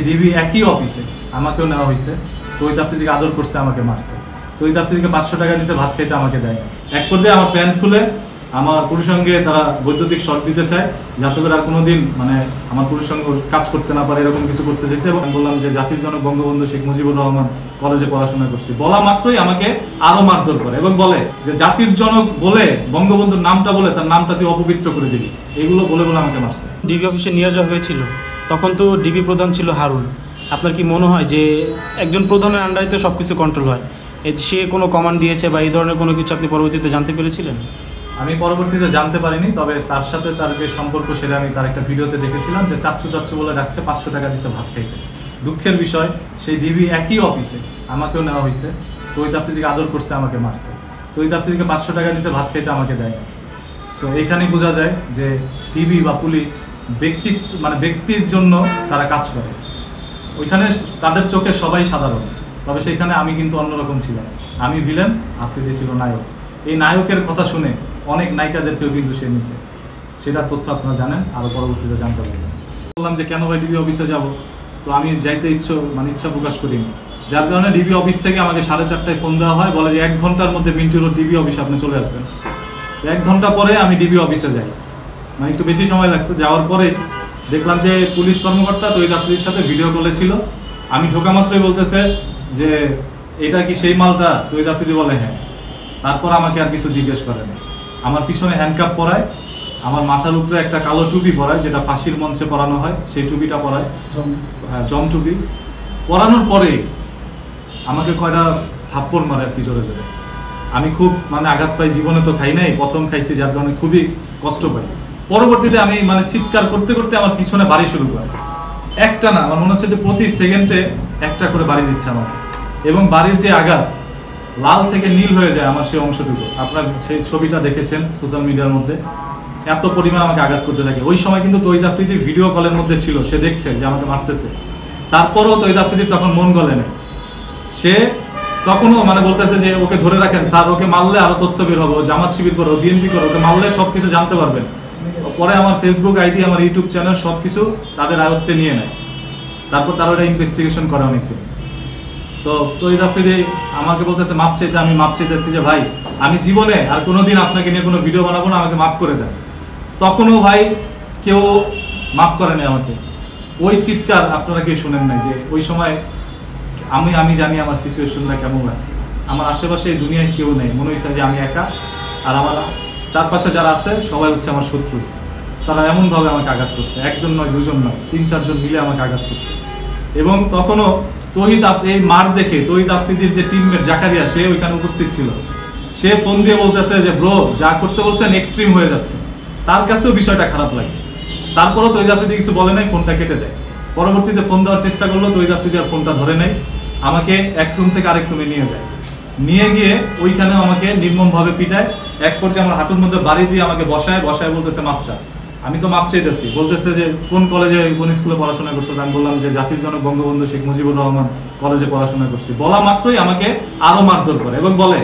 DB একই অফিসে আমাকেও নেওয়া হয়েছে। তহিদ আফ্রিদিকে আদর করছে, আমাকে মারছে। তহিদ আফ্রিদিকে 500 টাকা দিয়েছে, ভাত খাইতে আমাকে দেয় না। এক পর্যায়ে আমার প্যান্ট খুলে আমার পুরুষঙ্গে তারা বৈদ্যুতিক শর্ট দিতে চায়, যাতে করে আর কোনোদিন আমার পুরুষঙ্গ কাজ করতে না পারে, এরকম কিছু করতে চাইছে। এবং বললাম যে জাতির জনক বঙ্গবন্ধু শেখ মুজিবুর রহমান কলেজে পড়াশোনা করছি, বলা মাত্রই আমাকে আরো মারধর করে এবং বলে যে জাতির জনক বলে বঙ্গবন্ধুর নামটা বলে তার নামটা তুই অপবিত্র করে দিবি। এগুলো বলে বলে আমাকে মারছে। ডিবি অফিসে নিয়ে যাওয়া হয়েছিল, তখন তো ডিবি প্রধান ছিল হারুন। আপনার কি মনে হয় যে একজন প্রধানের আন্ডারে তো সব কিছু কন্ট্রোল হয়, সে কোনো কমান্ড দিয়েছে বা এই ধরনের কোনো কিছু আপনি পরবর্তীতে জানতে পেরেছিলেন? আমি পরবর্তীতে জানতে পারিনি, তবে তার সাথে তার যে সম্পর্ক সেটা আমি তার একটা ভিডিওতে দেখেছিলাম যে চাচ্চু চাচ্চু বলে ডাকছে, 500 টাকা দিচ্ছে ভাত খাইতে। দুঃখের বিষয়, সেই ডিবি একই অফিসে আমাকেও নেওয়া হয়েছে। তহিদ আফ্রিদিকে আদর করছে, আমাকে মারছে। তহিদ আফ্রিদিকে 500 টাকা দিচ্ছে, ভাত খাইতে আমাকে দেয় না। সো এখানেই বোঝা যায় যে ডিবি বা পুলিশ ব্যক্তির জন্য তারা কাজ করে। ওইখানে তাদের চোখে সবাই সাধারণ, তবে সেখানে আমি কিন্তু অন্যরকম ছিলাম। আমি ভিলেন, আফ্রিদি ছিল নায়ক। এই নায়কের কথা শুনে অনেক নায়িকাদেরকেও কিন্তু সে নিছে, সেটার তথ্য আপনারা জানেন, আরও পরবর্তীতে জানতে পারবেন। বললাম যে কেন ভাই ডিবি অফিসে যাব, তো আমি যাইতে ইচ্ছা প্রকাশ করিনি, যার কারণে ডিবি অফিস থেকে আমাকে 4:30টায় ফোন দেওয়া হয়, বলে যে 1 ঘন্টার মধ্যে মিন্টু রোড ডিবি অফিসে আপনি চলে আসবেন। 1 ঘন্টা পরে আমি ডিবি অফিসে যাই, একটু বেশি সময় লাগছে। যাওয়ার পরে দেখলাম যে পুলিশ কর্মকর্তা তহিদ আফ্রিদির সাথে ভিডিও কলে ছিল। আমি ঢোকা মাত্রই বলতেছে যে এটা কি সেই মালটা? তহিদ আফ্রিদি বলে হ্যাঁ। তারপর আমাকে আর কিছু জিজ্ঞেস করেনি। আমার পিছনে হ্যান্ডকাপ পরায়, আমার মাথার উপরে একটা কালো টুপি পরায়, যেটা ফাঁসির মঞ্চে পরানো হয়, সেই টুপিটা পরায়, জম টুপি। পরানোর পরে আমাকে কয়টা থাপ্পড় মারে আর কি, জোরে জোরে। আমি খুব আঘাত পাই, জীবনে তো খাই নাই, প্রথম খাইছি, যার কারণে খুবই কষ্ট পাই। পরবর্তীতে আমি চিৎকার করতে করতে আমার পিছনে বাড়ি শুরু করে। একটা না, আমার মনে হচ্ছে যে প্রতি সেকেন্ডে একটা করে বাড়ি দিচ্ছে আমাকে। এবং বাড়ির যে আঘাত, লাল থেকে নীল হয়ে যায় আমার সেই অংশটুকু। আপনার সেই ছবিটা দেখেছেন সোশ্যাল মিডিয়ার মধ্যে, এত পরিমাণ আমাকে আঘাত করতে থাকে। ওই সময় কিন্তু তহিদ আফ্রিদি ভিডিও কলের মধ্যে ছিল, সে দেখছে যে আমাকে মারতেছে। তারপরও তহিদ আফ্রিদির তখন মন গলে নেই। সে তখনও বলতেছে যে ওকে ধরে রাখেন স্যার, ওকে মারলে আরো তথ্য বের হবে, ও জামাত শিবির করো, বিএনপি করো, ওকে মারলে সবকিছু জানতে পারবেন। পরে আমার ফেসবুক আইডি, আমার ইউটিউব চ্যানেল সবকিছু তাদের আয়ত্তে নিয়ে নেয়। তারপর তারা ওটা ইনভেস্টিগেশন করে অনেকদিন। তো তহিদ আফ্রিদি আমাকে বলতেছে মাপ চাইতে, আমি মাপ চাইতেছি যে ভাই আমি জীবনে আর কোনোদিন আপনাকে নিয়ে কোনো ভিডিও বানাবো না, আমাকে মাফ করে দেন। তখনও ভাই কেউ মাফ করে নেই আমাকে। ওই চিৎকার আপনারা কেউ শুনেন নাই, যে ওই সময় আমি জানি আমার সিচুয়েশনটা কেমন লাগছে। আমার আশেপাশে এই দুনিয়ায় কেউ নেই, মনে হয়েছে যে আমি একা, আর আমার চারপাশে যারা আছে সবাই হচ্ছে আমার শত্রু। তারা এমনভাবে আমাকে আঘাত করছে, 1জন নয় 2জন নয়, 3-4 জন মিলে আমাকে আঘাত করছে। এবং তখনও এই মার দেখে তহিদ আফ্রিদির যে টিমমেট জাকারিয়া, সে ওইখানে উপস্থিত ছিল। সে ফোন দিয়ে বলতেছে যে ব্রো, যা করতে বলছেন এক্সট্রিম হয়ে যাচ্ছে। তার কাছেও বিষয়টা খারাপ লাগে। তারপরও তহিদ আফ্রিদি কিছু বলে নাই, ফোনটা কেটে দেয়। পরবর্তীতে ফোন দেওয়ার চেষ্টা করলো, তহিদ আফ্রিদি আর ফোনটা ধরে নেয়। আমাকে এক রুম থেকে আরেক রুমে নিয়ে যায়, নিয়ে গিয়ে ওইখানেও আমাকে নির্মমভাবে পিটায়। এক পর্যায়ে আমার হাঁটুর মধ্যে বাড়ি দিয়ে আমাকে বসায় বলতেছে মাপ চা। আমি তো মাপ চাইতেছি, বলতেছে যে কোন কলেজে কোন স্কুলে পড়াশোনা করছো। আমি বললাম যে জাতির জনক বঙ্গবন্ধু শেখ মুজিবুর রহমান কলেজে পড়াশোনা করছি। বলা মাত্রই আমাকে আরো মারধর করে এবং বলে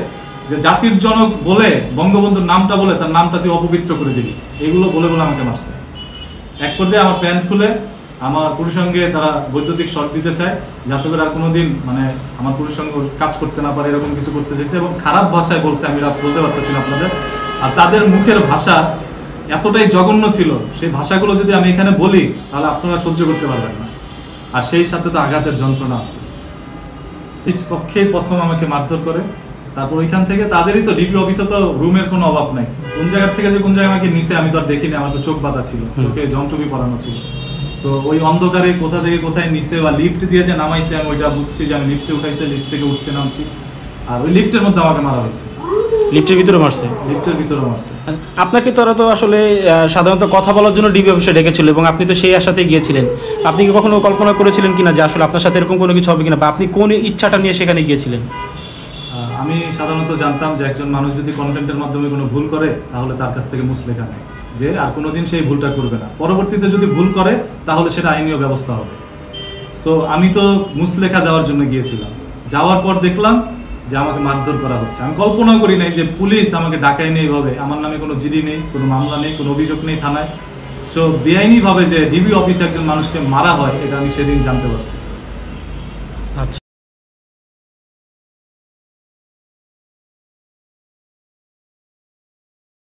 যে জাতির জনক বলে বঙ্গবন্ধুর নামটা বলে তার নামটা তুই অপবিত্র করে দিবি। এগুলো বলে বলে আমাকে মারছে। এক পর্যায়ে আমার প্যান্ট খুলে আমার পুরুষঙ্গে তারা বৈদ্যুতিক শর্ট দিতে চায়, যাতে করে আর কোনোদিন আমার পুরুষঙ্গ কাজ করতে না পারে, এরকম কিছু করতে চাইছে। এবং খারাপ ভাষায় বলছে, আমি বলতে পারতেছি না আপনাদের। আর তাদের মুখের ভাষা এতটাই জঘন্য ছিল, সেই ভাষাগুলো যদি আমি এখানে বলি তাহলে আপনারা সহ্য করতে পারবেন না। আর সেই সাথে তো আঘাতের যন্ত্রণা আছে। পক্ষে প্রথম আমাকে মারধর করে, তারপর ওইখান থেকে তাদেরই তো ডিবি অফিসে তো রুমের কোনো অভাব নাই। কোন জায়গা থেকে যে কোন জায়গায় আমাকে নিচে আমি তো আর দেখিনি, আমার তো চোখ বাঁধা ছিল, চোখে জমটুপি পরানো ছিল। সো ওই অন্ধকারে কোথা থেকে কোথায় নিচে বা লিফট দিয়ে যে নামাইছে, আমি ওইটা বুঝছি যে আমি লিফটে উঠাইছে, লিফট থেকে উঠছে নামছি। আর ওই লিফটের মধ্যে আমাকে মারা হয়েছে, লিফটের ভিতরে মারছে। লিফটের ভিতরে মারছে। আপনাকে তো আসলে সাধারণত কথা বলার জন্য ডিবি অফিসে ডেকেছিল এবং আপনি তো সেই আশাতেই গিয়েছিলেন। আপনি কি কখনো কল্পনা করেছিলেন কিনা যে আসলে আপনার সাথে এরকম কোনো কিছু হবে কিনা, বা আপনি কোন ইচ্ছাটা নিয়ে সেখানে গিয়েছিলেন? আমি সাধারণত জানতাম যে একজন মানুষ যদি কন্টেন্টের মাধ্যমে কোনো ভুল করে তাহলে তার কাছ থেকে মুচলেখা নেয়, যে আর কোনোদিন সেই ভুলটা করবে না। পরবর্তীতে যদি ভুল করে তাহলে সেটা আইনীয় ব্যবস্থা হবে। সো আমি তো মুচলেখা দেওয়ার জন্য গিয়েছিলাম। যাওয়ার পর দেখলাম যে আমাকে মারধর করা হচ্ছে। আমি কল্পনাও করি নাই যে পুলিশ আমাকে ডাকায় নেই এইভাবে। আমার নামে কোনো জিডি নেই, কোনো মামলা নেই, কোনো অভিযোগ নেই থানায়। সো বেআইনিভাবে যে ডিবি অফিসে একজন মানুষকে মারা হয় এটা আমি সেদিন জানতে পারছি। আচ্ছা।